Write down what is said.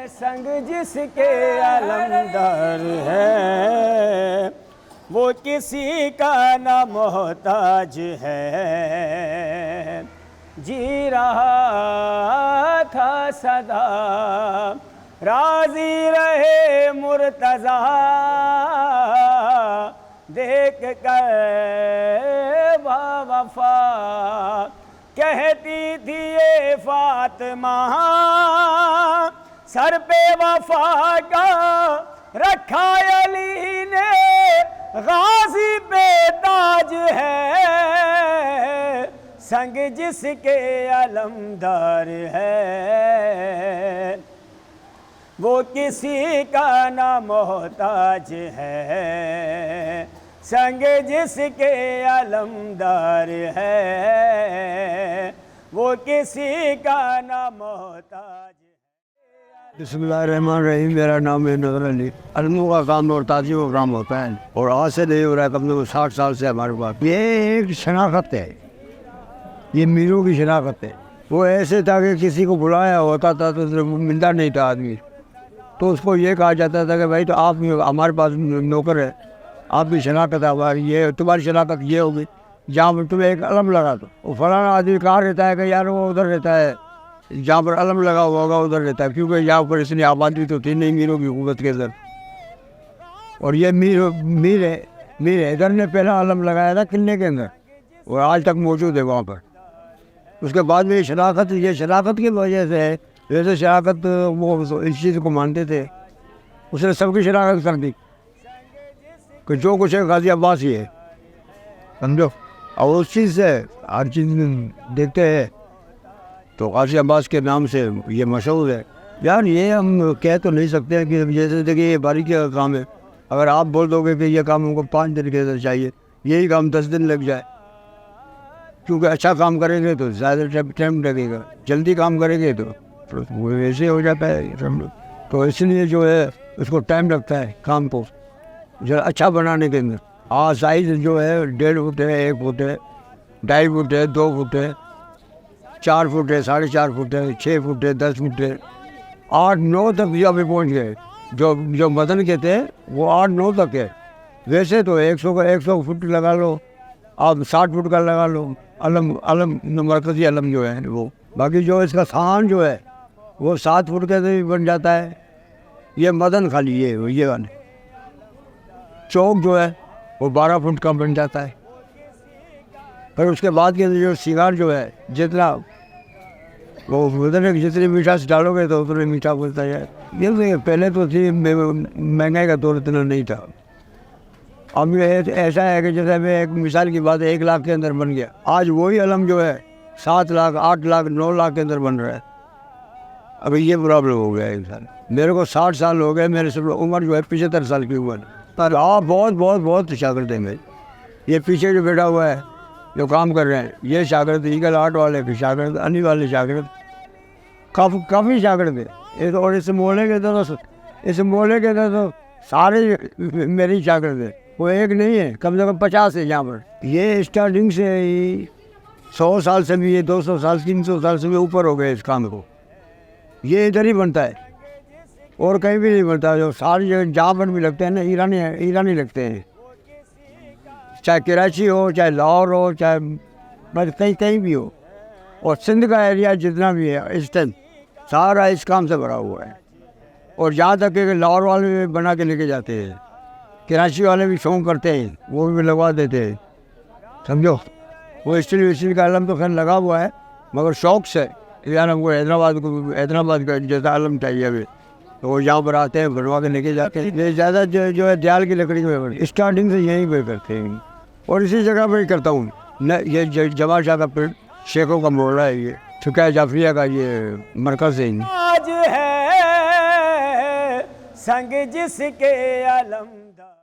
संग जिसके अलमदार है वो किसी का न मोहताज है। जी रहा था सदा राजी रहे मुर्तज़ा देख कर वफा कहती थी ये फातिमा सर पे वफा का रखा अली ने गाजी पे ताज है। संग जिसके अलमदार है वो किसी का ना मोहताज है। संग जिसके अलमदार है वो किसी का ना मोहताज है। बिस्मिल्लाहिर्रहमानिर्रहीम। मेरा नाम है नज़र अली। अलमों का काम और ताज़ियों का काम होता है और आज से नहीं हो रहा है, कम से कम 60 साल से हमारे पास। ये एक शनाख्त है, ये मीरों की शनाख्त है। वो ऐसे था कि किसी को बुलाया होता था तो मिलता नहीं था आदमी, तो उसको ये कहा जाता था कि भाई तो आप हमारे पास नौकर है, आपकी शनाख्त है हमारी, ये तुम्हारी शनाख्त ये होगी। जहाँ पर तुम्हें एक अलम लगा दो, वो फलाना आदमी कहाँ रहता है कि यार वो उधर रहता है, जहाँ पर अलम लगा हुआ होगा उधर रहता है, क्योंकि यहाँ पर इतनी आबादी तो थी नहीं मीरों की हुकूमत के अंदर। और ये मीर है इधर ने पहला अलम लगाया था किले के अंदर और आज तक मौजूद है वहाँ पर। उसके बाद में ये शनाख्त की वजह से है। वैसे शनाख्त वो इस चीज़ को मानते थे, उसने सबकी शनाख्त कर दी कि जो कुछ है गाजी अब्बास ही है, समझो। और उस चीज़ से हर चीज़ देखते हैं तो गाजी अब्बास के नाम से ये मशहूर है। यार ये हम कह तो नहीं सकते हैं कि जैसे देखिए ये बारीकी का काम है, अगर आप बोल दोगे कि ये काम हमको 5 दिन के अंदर चाहिए, यही काम 10 दिन लग जाए, क्योंकि अच्छा काम करेंगे तो ज़्यादा टाइम लगेगा, जल्दी काम करेंगे तो वो वैसे हो जाता है। तो इसलिए जो है उसको टाइम लगता है काम को जो अच्छा बनाने के अंदर। साइज़ जो है 1.5 फुट है, 1 फुट है, 2.5 फुट है, 2 फुट है, 4 फुट है, 4.5 फुट है, 6 फुट है, 10 फुट है, 8-9 तक भी अभी पहुँच गए। जो मदन के थे वो 8-9 तक है। वैसे तो 100 फुट लगा लो, आप 60 फुट का लगा लो अलम मरकज़ी अलम जो है वो। बाकी जो इसका थान जो है वो 7 फुट का भी बन जाता है। ये मदन खाली ये वाले चौक जो है वो 12 फुट का बन जाता है। फिर उसके बाद के जो सिगार जो है जितना वो उतने जितनी मिठास डालोगे तो उतने मीठा बोलता है। ये पहले तो थी महंगाई का दौर इतना नहीं था। अब ये ऐसा है कि जैसे मैं एक मिसाल की बात है, 1 लाख के अंदर बन गया। आज वही अलम जो है 7 लाख, 8 लाख, 9 लाख के अंदर बन रहा है। अभी ये प्रॉब्लम हो गया है इंसान। मेरे को 60 साल हो गए, मेरे सब उम्र जो है 75 साल की उम्र। पर आप बहुत शागिर्द हैं मेरे। ये पीछे जो बैठा हुआ है जो काम कर रहे हैं ये शागिर्द, ईगल आर्ट वाले के शागिर्द, अनी वाले शागिर्द, काफ़ी शागिर्द है। ये तो और इस मोहल्ले के अंदर तो सारे मेरी शागिर्द है, वो एक नहीं है, कम से कम 50 है यहाँ पर। ये स्टार्टिंग से ही 100 साल से भी, ये 200 साल 300 साल से भी ऊपर हो गए इस काम को। ये इधर ही बनता है और कहीं भी नहीं बनता। जो सारी जगह जहाँ पर भी लगते हैं ना ईरानी लगते हैं, चाहे कराची हो, चाहे लाहौर हो, चाहे बस कहीं भी हो। और सिंध का एरिया जितना भी है इस टाइम सारा इस काम से भरा हुआ है। और जहाँ तक कि लाहौर वाले भी बना के लेके जाते हैं, कराची वाले भी शौक करते हैं, वो भी लगवा देते हैं, समझो। वो स्टील का अलम तो खैर लगा हुआ है, मगर शौक से यार हमको हैदराबाद का जैसा अलम चाहिए अभी, तो वो यहाँ पर आते हैं, बनवा के लेके जाते हैं। ये ज़्यादा जो है दयाल की लकड़ी में स्टार्टिंग से यहीं पर करते हैं और इसी जगह पर ही करता हूँ न। ये जवाहर शाह का पेड़ शेखों का मोहल्ला है, ये छुका जाफरिया का ये मरकज़ है। आज है संग जिसके अलमदार।